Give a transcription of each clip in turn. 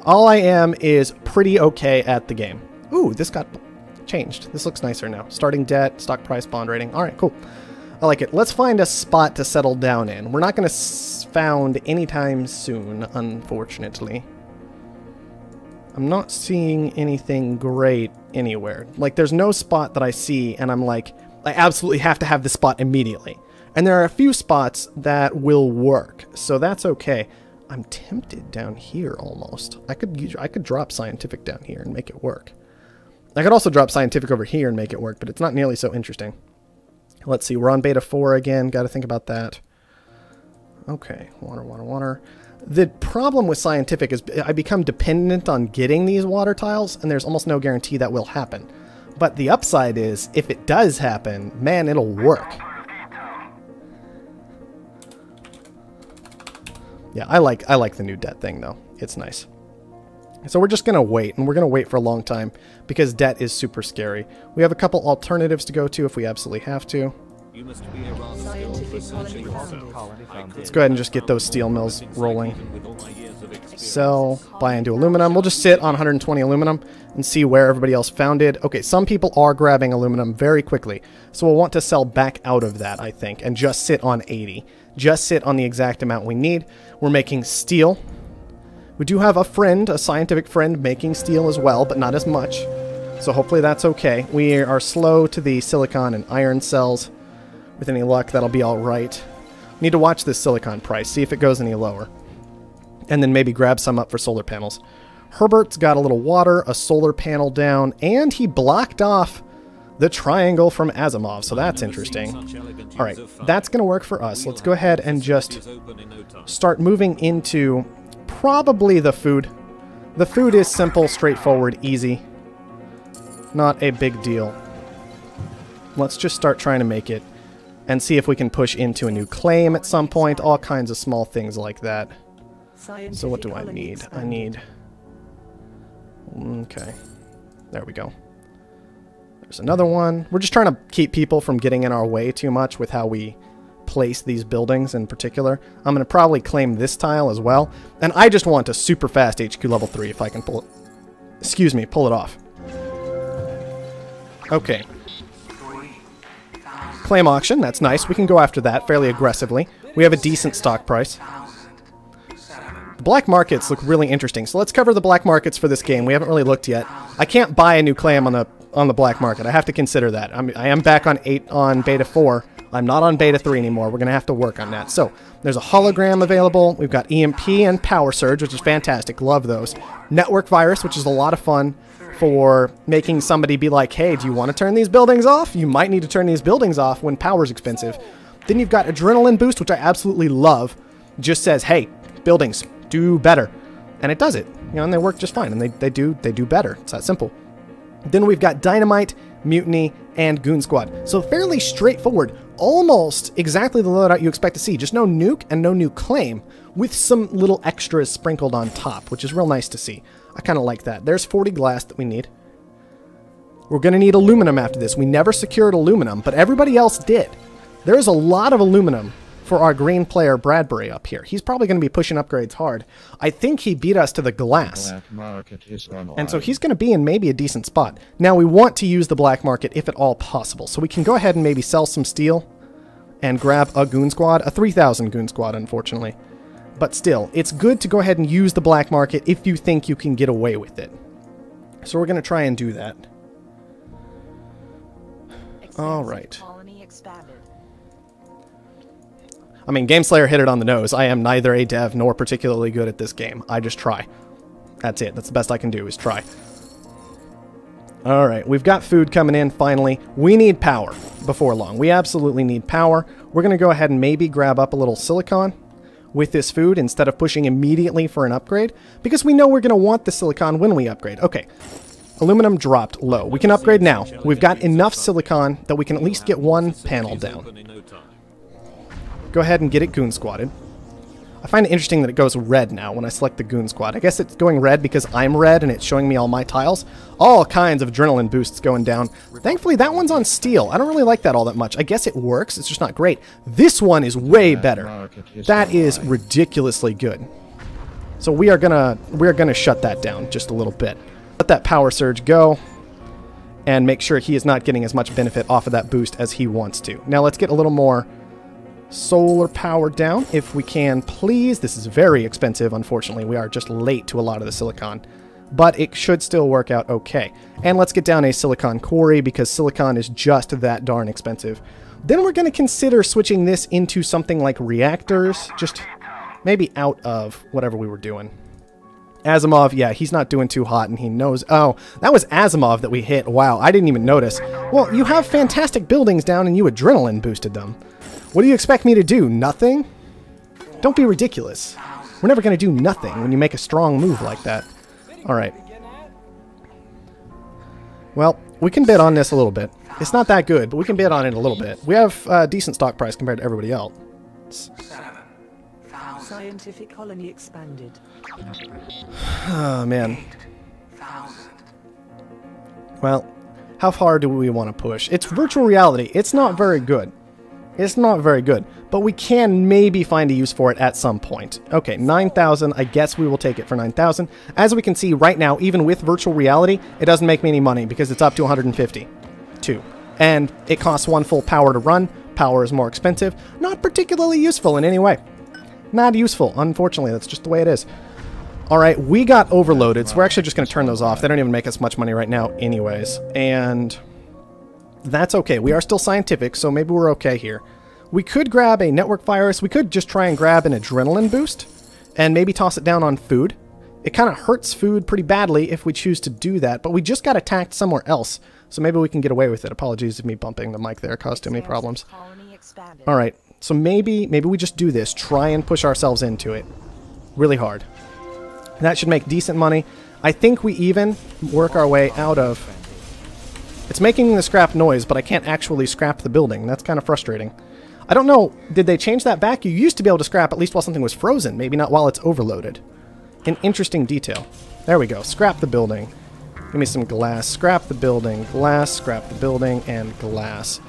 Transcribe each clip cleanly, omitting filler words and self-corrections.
All I am is pretty okay at the game. Ooh, this got changed. This looks nicer now. Starting debt, stock price, bond rating. All right, cool. I like it. Let's find a spot to settle down in. We're not going to found anytime soon, unfortunately. I'm not seeing anything great anywhere. Like, there's no spot that I see, and I'm like, I absolutely have to have this spot immediately. And there are a few spots that will work, so that's okay. I'm tempted down here almost. I could drop scientific down here and make it work. I could also drop scientific over here and make it work, but it's not nearly so interesting. Let's see, we're on beta 4 again. Got to think about that. Okay, water, water, water. The problem with scientific is I become dependent on getting these water tiles, and there's almost no guarantee that will happen. But the upside is, if it does happen, man, it'll work. Yeah, I like the new debt thing, though. It's nice. So we're just going to wait, and we're going to wait for a long time, because debt is super scary. We have a couple alternatives to go to if we absolutely have to. Let's go ahead and just get those steel mills rolling. Sell, buy into aluminum. We'll just sit on 120 aluminum and see where everybody else found it. Okay, some people are grabbing aluminum very quickly, so we'll want to sell back out of that, I think, and just sit on 80. Just sit on the exact amount we need. We're making steel. We do have a friend, a scientific friend, making steel as well, but not as much. So hopefully that's okay. We are slow to the silicon and iron cells. With any luck, that'll be all right. Need to watch this silicon price, see if it goes any lower. And then maybe grab some up for solar panels. Herbert's got a little water, a solar panel down, and he blocked off the triangle from Asimov, so that's interesting. All right, that's going to work for us. Let's go ahead and just start moving into probably the food. The food is simple, straightforward, easy. Not a big deal. Let's just start trying to make it and see if we can push into a new claim at some point. All kinds of small things like that. So what do I need? I need... Okay. There we go. There's another one. We're just trying to keep people from getting in our way too much with how we place these buildings in particular. I'm going to probably claim this tile as well. And I just want a super fast HQ level 3 if I can pull it. Excuse me, pull it off. Okay. Claim auction, that's nice. We can go after that fairly aggressively. We have a decent stock price. The black markets look really interesting, so let's cover the black markets for this game. We haven't really looked yet. I can't buy a new claim on the black market. I have to consider that. I am back on beta 4. I'm not on beta 3 anymore. We're going to have to work on that. So, there's a hologram available. We've got EMP and Power Surge, which is fantastic. Love those. Network Virus, which is a lot of fun for making somebody be like, hey, do you want to turn these buildings off? You might need to turn these buildings off when power's expensive. Then you've got Adrenaline Boost, which I absolutely love. Just says, hey, buildings, do better. And it does it. You know, and they work just fine. And they do better. It's that simple. Then we've got Dynamite, Mutiny, and Goon Squad. So fairly straightforward. Almost exactly the loadout you expect to see. Just no nuke and no new claim, with some little extras sprinkled on top, which is real nice to see. I kind of like that. There's 40 glass that we need. We're going to need aluminum after this. We never secured aluminum, but everybody else did. There's a lot of aluminum for our green player Bradbury up here. He's probably going to be pushing upgrades hard. I think he beat us to the glass. And so he's going to be in maybe a decent spot. Now we want to use the black market if at all possible. So we can go ahead and maybe sell some steel and grab a goon squad. A 3,000 goon squad, unfortunately. But still, it's good to go ahead and use the black market if you think you can get away with it. So we're going to try and do that. All right. I mean, GameSlayer hit it on the nose. I am neither a dev nor particularly good at this game. I just try. That's it. That's the best I can do, is try. Alright, we've got food coming in, finally. We need power before long. We absolutely need power. We're going to go ahead and maybe grab up a little silicon with this food instead of pushing immediately for an upgrade, because we know we're going to want the silicon when we upgrade. Okay. Aluminum dropped low. We can upgrade now. We've got enough silicon that we can at least get one panel down. Go ahead and get it goon squatted. I find it interesting that it goes red now when I select the goon squad. I guess it's going red because I'm red and it's showing me all my tiles. All kinds of adrenaline boosts going down. Thankfully, that one's on steel. I don't really like that all that much. I guess it works. It's just not great. This one is way better. That is ridiculously good. So we're gonna shut that down just a little bit. Let that power surge go, and make sure he is not getting as much benefit off of that boost as he wants to. Now let's get a little more solar power down, if we can, please. This is very expensive, unfortunately. We are just late to a lot of the silicon, but it should still work out okay. And let's get down a silicon quarry, because silicon is just that darn expensive. Then we're going to consider switching this into something like reactors, just maybe out of whatever we were doing. Asimov, yeah, he's not doing too hot, and he knows... Oh, that was Asimov that we hit. Wow, I didn't even notice. Well, you have fantastic buildings down, and you adrenaline boosted them. What do you expect me to do? Nothing? Don't be ridiculous. We're never going to do nothing when you make a strong move like that. Alright. Well, we can bid on this a little bit. It's not that good, but we can bid on it a little bit. We have a decent stock price compared to everybody else. Scientific colony expanded. Oh, man. Well, how far do we want to push? It's virtual reality. It's not very good. It's not very good, but we can maybe find a use for it at some point. Okay, 9,000. I guess we will take it for 9,000. As we can see right now, even with virtual reality, it doesn't make me any money because it's up to 152. And it costs 1 full power to run. Power is more expensive. Not particularly useful in any way. Not useful. Unfortunately, that's just the way it is. Alright, we got overloaded, so we're actually just going to turn those off. They don't even make us much money right now anyways. And that's okay. We are still scientific, so maybe we're okay here. We could grab a network virus. We could just try and grab an adrenaline boost and maybe toss it down on food. It kind of hurts food pretty badly if we choose to do that, but we just got attacked somewhere else, so maybe we can get away with it. Apologies if me bumping the mic there caused too many problems. Alright, so maybe we just do this. Try and push ourselves into it really hard. That should make decent money. I think we even work our way out of... It's making the scrap noise, but I can't actually scrap the building. That's kind of frustrating. I don't know, did they change that back? You used to be able to scrap at least while something was frozen, maybe not while it's overloaded. An interesting detail. There we go, scrap the building. Give me some glass, scrap the building, glass, scrap the building, and glass.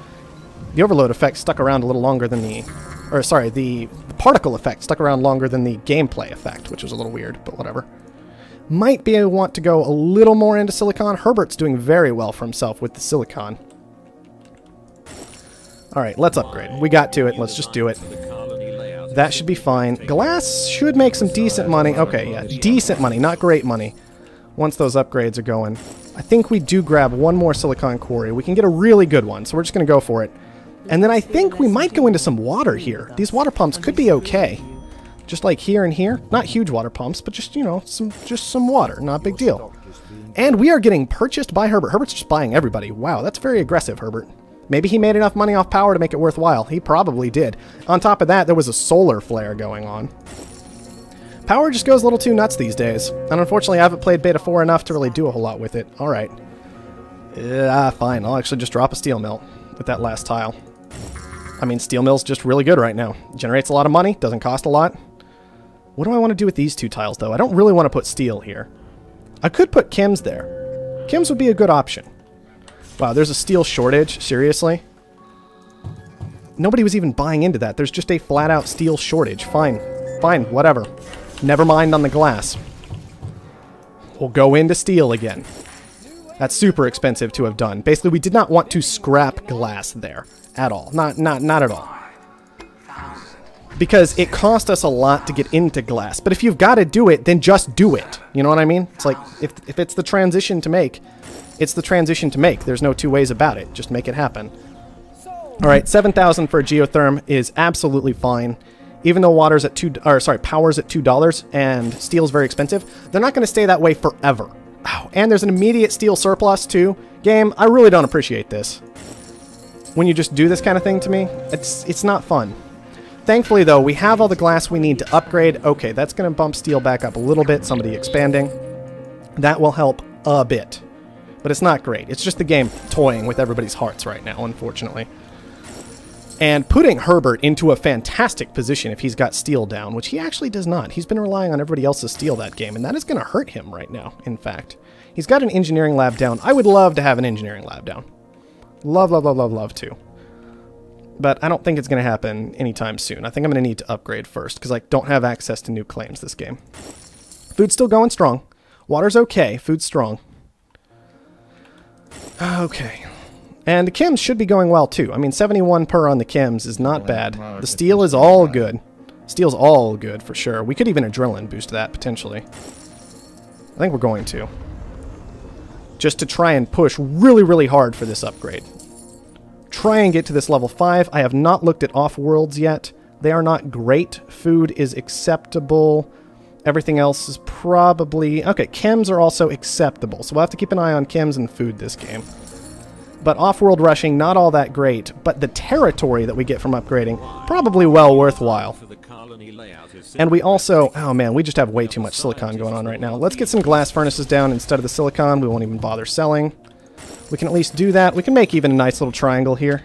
The overload effect stuck around a little longer than the... Or, sorry, the particle effect stuck around longer than the gameplay effect, which was a little weird, but whatever. Might be able to want to go a little more into silicon. Herbert's doing very well for himself with the silicon. Alright, let's upgrade. We got to it. Let's just do it. That should be fine. Glass should make some decent money. Okay, yeah, decent money, not great money. Once those upgrades are going. I think we do grab one more silicon quarry. We can get a really good one, so we're just going to go for it. And then I think we might go into some water here. These water pumps could be okay. Just like here and here. Not huge water pumps, but just, you know, just some water. Not a big deal. And we are getting purchased by Herbert. Herbert's just buying everybody. Wow, that's very aggressive, Herbert. Maybe he made enough money off power to make it worthwhile. He probably did. On top of that, there was a solar flare going on. Power just goes a little too nuts these days. And unfortunately, I haven't played Beta 4 enough to really do a whole lot with it. Alright. Fine. I'll actually just drop a steel mill with that last tile. I mean, steel mill's just really good right now. Generates a lot of money. Doesn't cost a lot. What do I want to do with these two tiles, though? I don't really want to put steel here. I could put chems there. Chems would be a good option. Wow, there's a steel shortage? Seriously? Nobody was even buying into that. There's just a flat-out steel shortage. Fine. Fine, whatever. Never mind on the glass. We'll go into steel again. That's super expensive to have done. Basically, we did not want to scrap glass there. At all. Not at all. Because it cost us a lot to get into glass. But if you've got to do it, then just do it. You know what I mean? It's like, if it's the transition to make, it's the transition to make. There's no two ways about it. Just make it happen. Alright, 7,000 for a geotherm is absolutely fine. Even though power's at $2 and steel's very expensive, they're not going to stay that way forever. Ow. And there's an immediate steel surplus too. Game, I really don't appreciate this. When you just do this kind of thing to me, it's not fun. Thankfully, though, we have all the glass we need to upgrade. Okay, that's going to bump steel back up a little bit. Somebody expanding. That will help a bit. But it's not great. It's just the game toying with everybody's hearts right now, unfortunately. And putting Herbert into a fantastic position if he's got steel down, which he actually does not. He's been relying on everybody else's steel that game, and that is going to hurt him right now, in fact. He's got an engineering lab down. I would love to have an engineering lab down. Love, love, love, love, love to. But I don't think it's going to happen anytime soon. I think I'm going to need to upgrade first, because I don't have access to new claims this game. Food's still going strong. Water's okay. Food's strong. Okay. And the chems should be going well, too. I mean, 71 per on the chems is not bad. The steel is all good. Steel's all good, for sure. We could even adrenaline boost that, potentially. I think we're going to. Just to try and push really, really hard for this upgrade. Try and get to this level 5. I have not looked at Offworlds yet. They are not great. Food is acceptable. Everything else is probably... Okay, chems are also acceptable. So we'll have to keep an eye on chems and food this game. But off-world rushing, not all that great. But the territory that we get from upgrading, probably well worthwhile. And we also... Oh man, we just have way too much silicon going on right now. Let's get some glass furnaces down instead of the silicon. We won't even bother selling. We can at least do that. We can make even a nice little triangle here.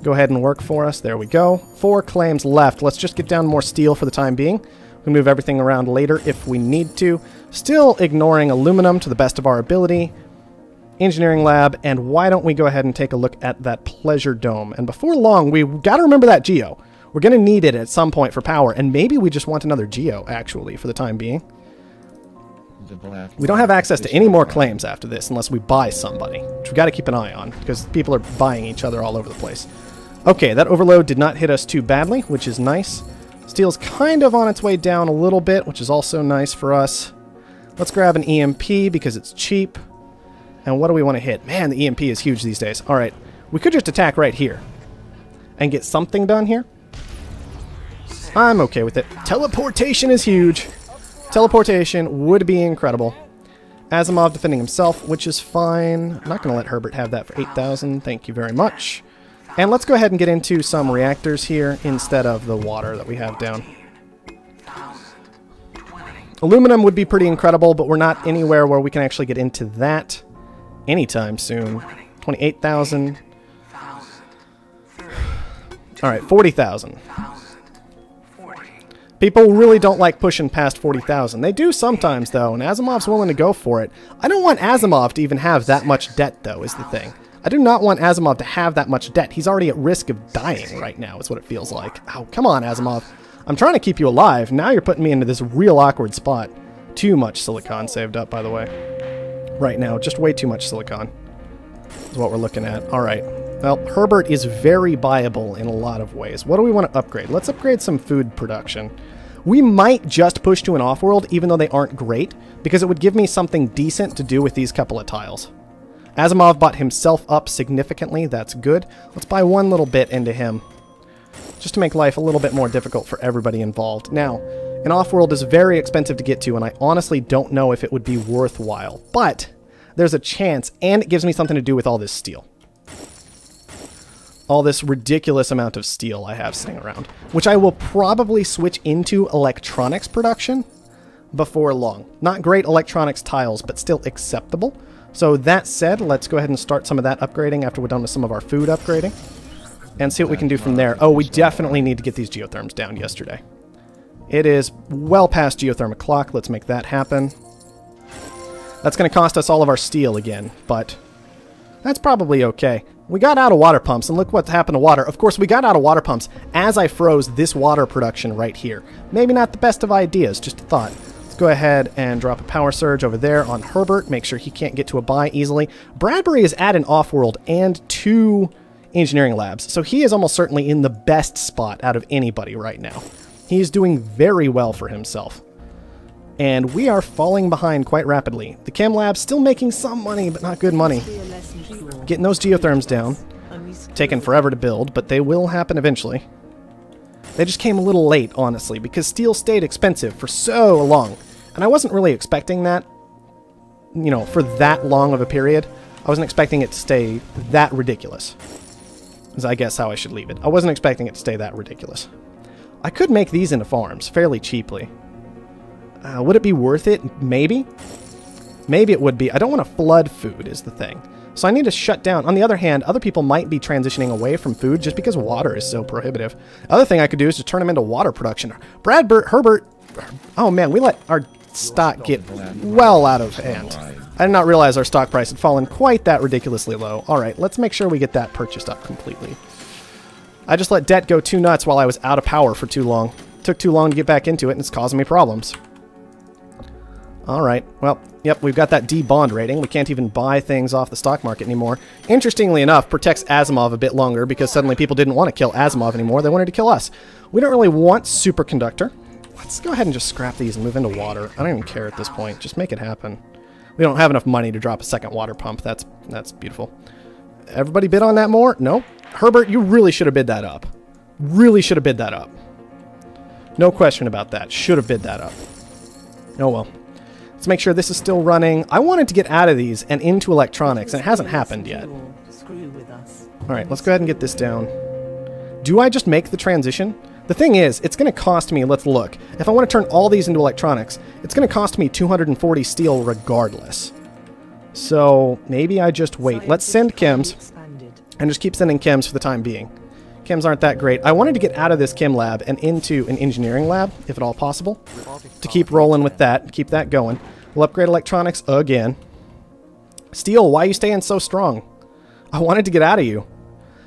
Go ahead and work for us. There we go. 4 claims left. Let's just get down more steel for the time being. We can move everything around later if we need to. Still ignoring aluminum to the best of our ability. Engineering lab, and why don't we go ahead and take a look at that pleasure dome. And before long, we've got to remember that geo. We're going to need it at some point for power, and maybe we just want another geo, actually, for the time being. We don't have access to any more claims after this unless we buy somebody, which we've got to keep an eye on, because people are buying each other all over the place. Okay, that overload did not hit us too badly, which is nice. Steel's kind of on its way down a little bit, which is also nice for us. Let's grab an EMP because it's cheap. And what do we want to hit? Man, the EMP is huge these days. All right, we could just attack right here and get something done here. I'm okay with it. Teleportation is huge. Teleportation would be incredible. Asimov defending himself, which is fine. I'm not going to let Herbert have that for 8,000. Thank you very much. And let's go ahead and get into some reactors here instead of the water that we have down. Aluminum would be pretty incredible, but we're not anywhere where we can actually get into that anytime soon. 28,000. All right, 40,000. People really don't like pushing past 40,000. They do sometimes, though, and Asimov's willing to go for it. I don't want Asimov to even have that much debt, though, is the thing. I do not want Asimov to have that much debt. He's already at risk of dying right now, is what it feels like. Oh, come on, Asimov. I'm trying to keep you alive. Now you're putting me into this real awkward spot. Too much silicon saved up, by the way. Right now, just way too much silicon is what we're looking at. All right. Well, Herbert is very buyable in a lot of ways. What do we want to upgrade? Let's upgrade some food production. We might just push to an off-world, even though they aren't great, because it would give me something decent to do with these couple of tiles. Asimov bought himself up significantly. That's good. Let's buy one little bit into him, just to make life a little bit more difficult for everybody involved. Now, an off-world is very expensive to get to, and I honestly don't know if it would be worthwhile. But there's a chance, and it gives me something to do with all this steel. All this ridiculous amount of steel I have sitting around, which I will probably switch into electronics production before long. Not great electronics tiles, but still acceptable. So that said, let's go ahead and start some of that upgrading after we're done with some of our food upgrading and see what we can do from there. Oh, we definitely need to get these geotherms down yesterday. It is well past geothermic clock. Let's make that happen. That's going to cost us all of our steel again, but that's probably okay. We got out of water pumps, and look what happened to water. Of course, we got out of water pumps as I froze this water production right here. Maybe not the best of ideas, just a thought. Let's go ahead and drop a power surge over there on Herbert. Make sure he can't get to a buy easily. Bradbury is at an off-world and 2 engineering labs, so he is almost certainly in the best spot out of anybody right now. He's doing very well for himself. And we are falling behind quite rapidly. The chem lab's still making some money, but not good money. Getting those geotherms down. Taking forever to build, but they will happen eventually. They just came a little late, honestly, because steel stayed expensive for so long. And I wasn't really expecting that, you know, for that long of a period. I wasn't expecting it to stay that ridiculous. Is I guess how I should leave it. I wasn't expecting it to stay that ridiculous. I could make these into farms fairly cheaply. Would it be worth it? Maybe. Maybe it would be. I don't want to flood food is the thing. So I need to shut down. On the other hand, other people might be transitioning away from food just because water is so prohibitive. Other thing I could do is just turn them into water production. Herbert. Oh man, we let our stock get well out of hand. I did not realize our stock price had fallen quite that ridiculously low. All right, let's make sure we get that purchased up completely. I just let debt go too nuts while I was out of power for too long. Took too long to get back into it, and it's causing me problems. Alright, well, yep, we've got that D bond rating. We can't even buy things off the stock market anymore. Interestingly enough, protects Asimov a bit longer because suddenly people didn't want to kill Asimov anymore. They wanted to kill us. We don't really want superconductor. Let's go ahead and just scrap these and move into water. I don't even care at this point. Just make it happen. We don't have enough money to drop a second water pump. That's beautiful. Everybody bid on that more? Nope. Herbert, you really should have bid that up. Really should have bid that up. No question about that. Should have bid that up. Oh well. Let's make sure this is still running. I wanted to get out of these and into electronics, and it hasn't happened yet. Alright, let's go ahead and get this down. Do I just make the transition? The thing is, it's going to cost me, let's look. If I want to turn all these into electronics, it's going to cost me 240 steel regardless. So, maybe I just wait. Let's send chems, and just keep sending chems for the time being. Chems aren't that great. I wanted to get out of this chem lab and into an engineering lab, if at all possible, to keep rolling with that, keep that going. We'll upgrade electronics again. Steel, why are you staying so strong? I wanted to get out of you.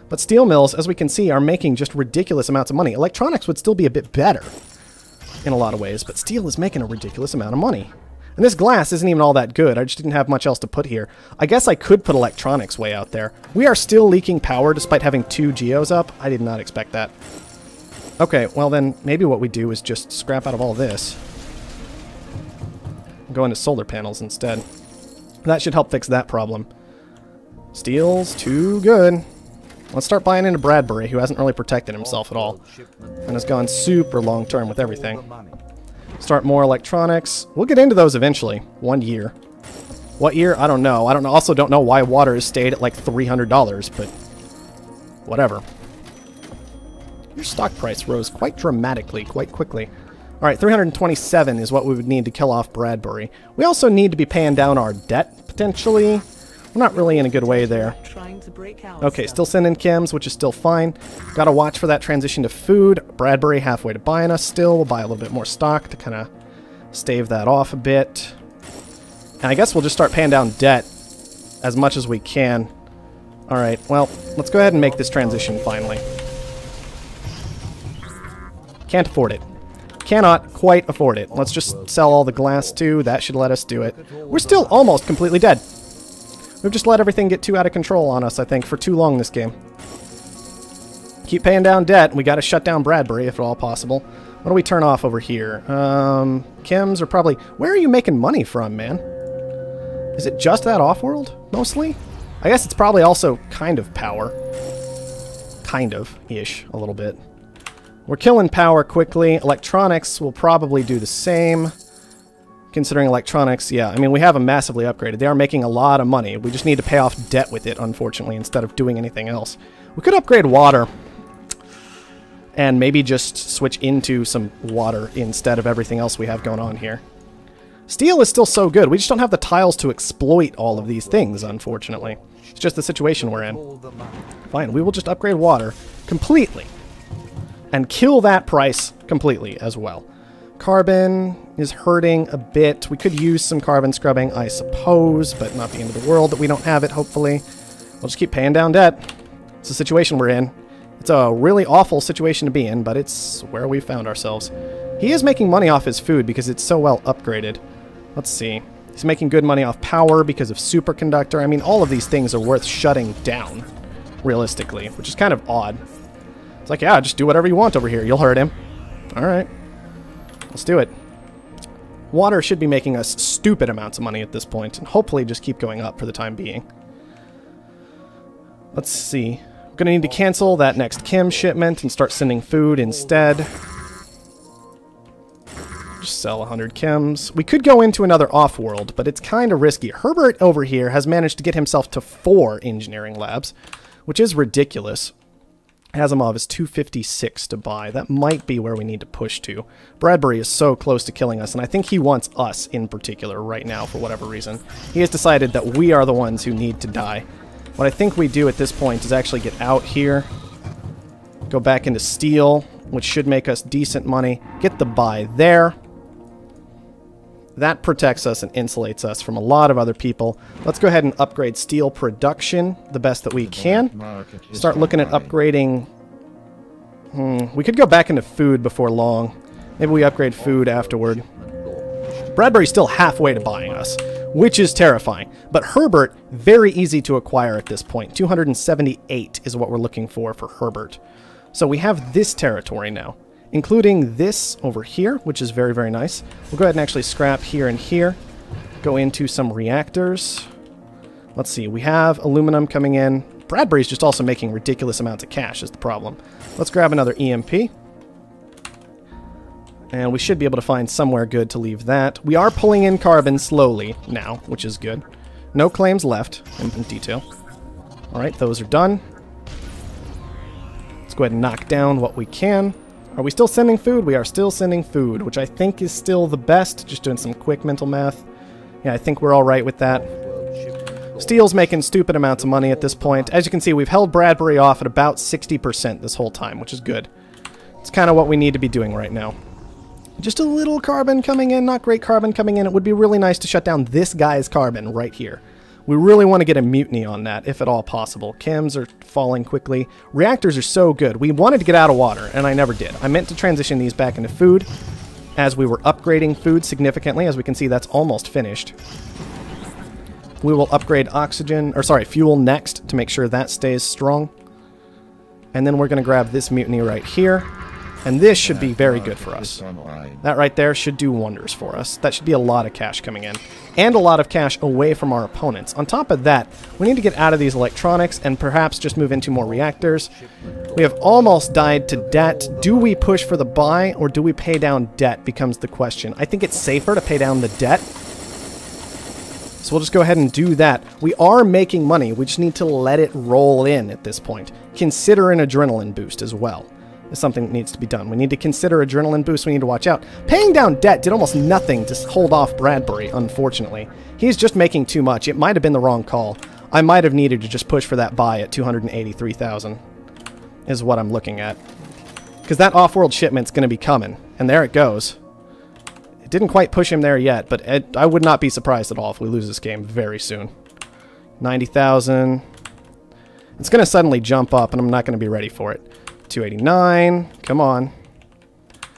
But steel mills, as we can see, are making just ridiculous amounts of money. Electronics would still be a bit better in a lot of ways, but steel is making a ridiculous amount of money. And this glass isn't even all that good. I just didn't have much else to put here. I guess I could put electronics way out there. We are still leaking power despite having 2 geos up. I did not expect that. Okay, well then, maybe what we do is just scrap out of all this. Go into solar panels instead. That should help fix that problem. Steel's too good. Let's start buying into Bradbury, who hasn't really protected himself at all. And has gone super long term with everything. Start more electronics. We'll get into those eventually. 1 year. What year? I don't know. Also don't know why water has stayed at like $300, but whatever. Your stock price rose quite dramatically, quite quickly. Alright, 327 is what we would need to kill off Bradbury. We also need to be paying down our debt, potentially. We're not really in a good way there. Okay, still sending chems, which is still fine. Gotta watch for that transition to food. Bradbury halfway to buying us still. We'll buy a little bit more stock to kind of stave that off a bit. And I guess we'll just start paying down debt as much as we can. Alright, well, let's go ahead and make this transition finally. Can't afford it. Cannot quite afford it. Let's just sell all the glass too. That should let us do it. We're still almost completely dead. We've just let everything get too out of control on us, I think, for too long this game. Keep paying down debt. We got to shut down Bradbury if at all possible. What do we turn off over here? Chems are probably... Where are you making money from, man? Is it just that Offworld, mostly? I guess it's probably also kind of power. Kind of-ish, a little bit. We're killing power quickly. Electronics will probably do the same. Considering electronics, yeah, I mean, we have them massively upgraded. They are making a lot of money. We just need to pay off debt with it, unfortunately, instead of doing anything else. We could upgrade water. And maybe just switch into some water instead of everything else we have going on here. Steel is still so good. We just don't have the tiles to exploit all of these things, unfortunately. It's just the situation we're in. Fine, we will just upgrade water completely. And kill that price completely as well. Carbon is hurting a bit. We could use some carbon scrubbing, I suppose, but not the end of the world that we don't have it, hopefully. We'll just keep paying down debt. It's the situation we're in. It's a really awful situation to be in, but it's where we found ourselves. He is making money off his food because it's so well upgraded. Let's see. He's making good money off power because of superconductor. I mean, all of these things are worth shutting down, realistically, which is kind of odd. It's like, yeah, just do whatever you want over here. You'll hurt him. Alright. Let's do it. Water should be making us stupid amounts of money at this point, and hopefully just keep going up for the time being. Let's see. We're going to need to cancel that next chem shipment and start sending food instead. Just sell 100 chems. We could go into another Offworld, but it's kind of risky. Herbert over here has managed to get himself to 4 engineering labs, which is ridiculous. Asimov is 256 to buy. That might be where we need to push to. Bradbury is so close to killing us, and I think he wants us in particular right now for whatever reason. He has decided that we are the ones who need to die. What I think we do at this point is actually get out here, go back into steel, which should make us decent money, get the buy there. That protects us and insulates us from a lot of other people. Let's go ahead and upgrade steel production the best that we can. Start looking at upgrading... We could go back into food before long. Maybe we upgrade food afterward. Bradbury's still halfway to buying us, which is terrifying. But Herbert, very easy to acquire at this point. 278 is what we're looking for Herbert. So we have this territory now, including this over here, which is very, very nice. We'll go ahead and actually scrap here and here. Go into some reactors. Let's see, we have aluminum coming in. Bradbury's just also making ridiculous amounts of cash is the problem. Let's grab another EMP. And we should be able to find somewhere good to leave that. We are pulling in carbon slowly now, which is good. No claims left in detail. Alright, those are done. Let's go ahead and knock down what we can. Are we still sending food? We are still sending food, which I think is still the best. Just doing some quick mental math. Yeah, I think we're alright with that. Steel's making stupid amounts of money at this point. As you can see, we've held Bradbury off at about 60% this whole time, which is good. It's kind of what we need to be doing right now. Just a little carbon coming in, not great carbon coming in. It would be really nice to shut down this guy's carbon right here. We really want to get a mutiny on that, if at all possible. Chems are falling quickly. Reactors are so good. We wanted to get out of water, and I never did. I meant to transition these back into food as we were upgrading food significantly. As we can see, that's almost finished. We will upgrade fuel next to make sure that stays strong. And then we're going to grab this mutiny right here. And this should be very good for us. That right there should do wonders for us. That should be a lot of cash coming in. And a lot of cash away from our opponents. On top of that, we need to get out of these electronics and perhaps just move into more reactors. We have almost died to debt. Do we push for the buy or do we pay down debt becomes the question. I think it's safer to pay down the debt. So we'll just go ahead and do that. We are making money. We just need to let it roll in at this point. Consider an adrenaline boost as well. Is something that needs to be done. We need to consider adrenaline boost. We need to watch out. Paying down debt did almost nothing to hold off Bradbury, unfortunately. He's just making too much. It might have been the wrong call. I might have needed to just push for that buy at 283,000 is what I'm looking at. Because that off-world shipment's going to be coming. And there it goes. It didn't quite push him there yet, but I would not be surprised at all if we lose this game very soon. 90,000. It's going to suddenly jump up, and I'm not going to be ready for it. 289. Come on.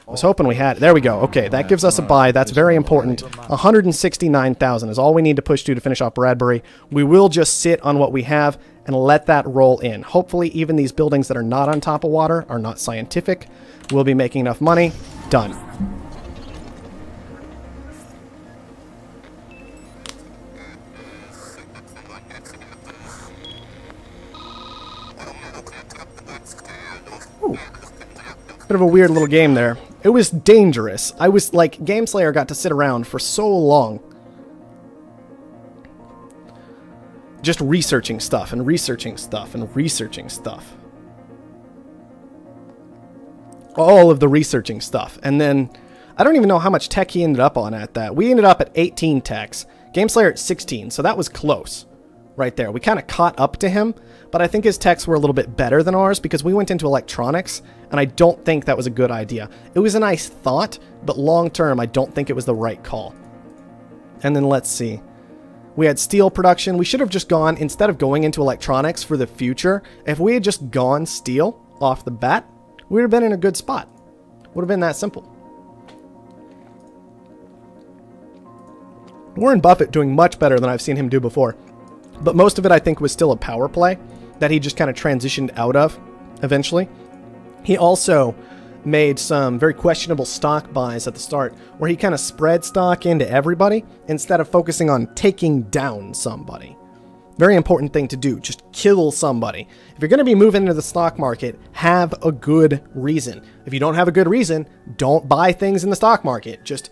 I was hoping we had... There we go. Okay, that gives us a buy. That's very important. 169,000 is all we need to push to finish off Bradbury. We will just sit on what we have and let that roll in. Hopefully, even these buildings that are not on top of water are not scientific. We'll be making enough money. Done. Ooh. Bit of a weird little game there. It was dangerous. I was like, GameSlayer got to sit around for so long. Just researching stuff and researching stuff and researching stuff. All of the researching stuff. And then, I don't even know how much tech he ended up on at that. We ended up at 18 techs. GameSlayer at 16, so that was close. Right there. We kind of caught up to him, but I think his techs were a little bit better than ours because we went into electronics, and I don't think that was a good idea. It was a nice thought, but long term, I don't think it was the right call. And then let's see. We had steel production. We should have just gone, instead of going into electronics for the future, if we had just gone steel off the bat, we would have been in a good spot. Would have been that simple. Warren Buffett doing much better than I've seen him do before. But most of it, I think, was still a power play that he just kind of transitioned out of eventually. He also made some very questionable stock buys at the start where he kind of spread stock into everybody instead of focusing on taking down somebody. Very important thing to do. Just kill somebody. If you're going to be moving into the stock market, have a good reason. If you don't have a good reason, don't buy things in the stock market. Just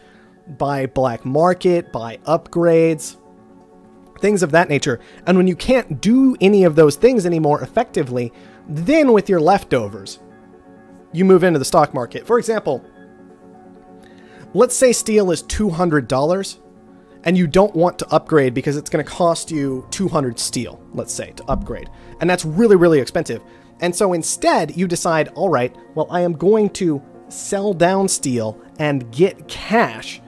buy black market, buy upgrades, things of that nature. And when you can't do any of those things anymore effectively, then with your leftovers, you move into the stock market. For example, let's say steel is $200 and you don't want to upgrade because it's going to cost you 200 steel, let's say, to upgrade. And that's really, really expensive. And so instead you decide, all right, well, I am going to sell down steel and get cash.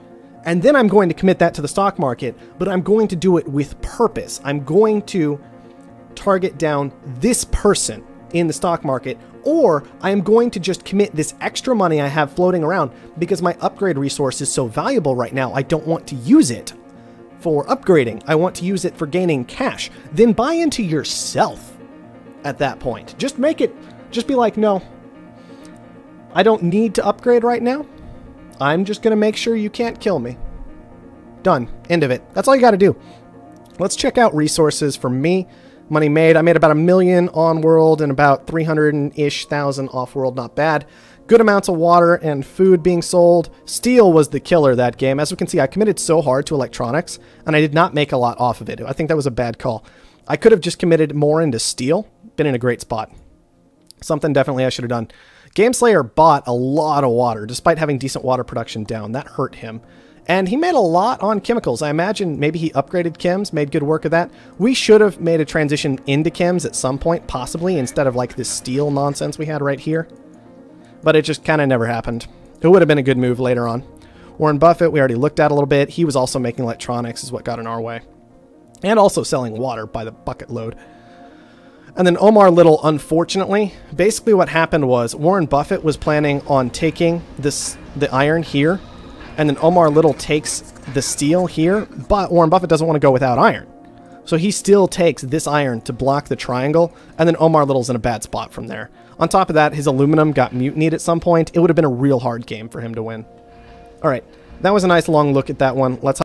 And then I'm going to commit that to the stock market, but I'm going to do it with purpose. I'm going to target down this person in the stock market, or I am going to just commit this extra money I have floating around because my upgrade resource is so valuable right now. I don't want to use it for upgrading. I want to use it for gaining cash. Then buy into yourself at that point. Just be like, no, I don't need to upgrade right now. I'm just going to make sure you can't kill me. Done. End of it. That's all you got to do. Let's check out resources for me. Money made. I made about 1 million on world and about 300-ish thousand off world. Not bad. Good amounts of water and food being sold. Steel was the killer that game. As we can see, I committed so hard to electronics and I did not make a lot off of it. I think that was a bad call. I could have just committed more into steel. Been in a great spot. Something definitely I should have done. Gameslayer bought a lot of water despite having decent water production down. That hurt him. And he made a lot on chemicals. I imagine maybe he upgraded chems, made good work of that. We should have made a transition into chems at some point, possibly, instead of like this steel nonsense we had right here. But it just kind of never happened. It would have been a good move later on. Warren Buffett, we already looked at a little bit. He was also making electronics, is what got in our way. And also selling water by the bucket load. And then Omar Little, unfortunately, basically what happened was Warren Buffett was planning on taking the iron here, and then Omar Little takes the steel here, but Warren Buffett doesn't want to go without iron. So he still takes this iron to block the triangle, and then Omar Little's in a bad spot from there. On top of that, his aluminum got mutinied at some point. It would have been a real hard game for him to win. All right, that was a nice long look at that one. Let's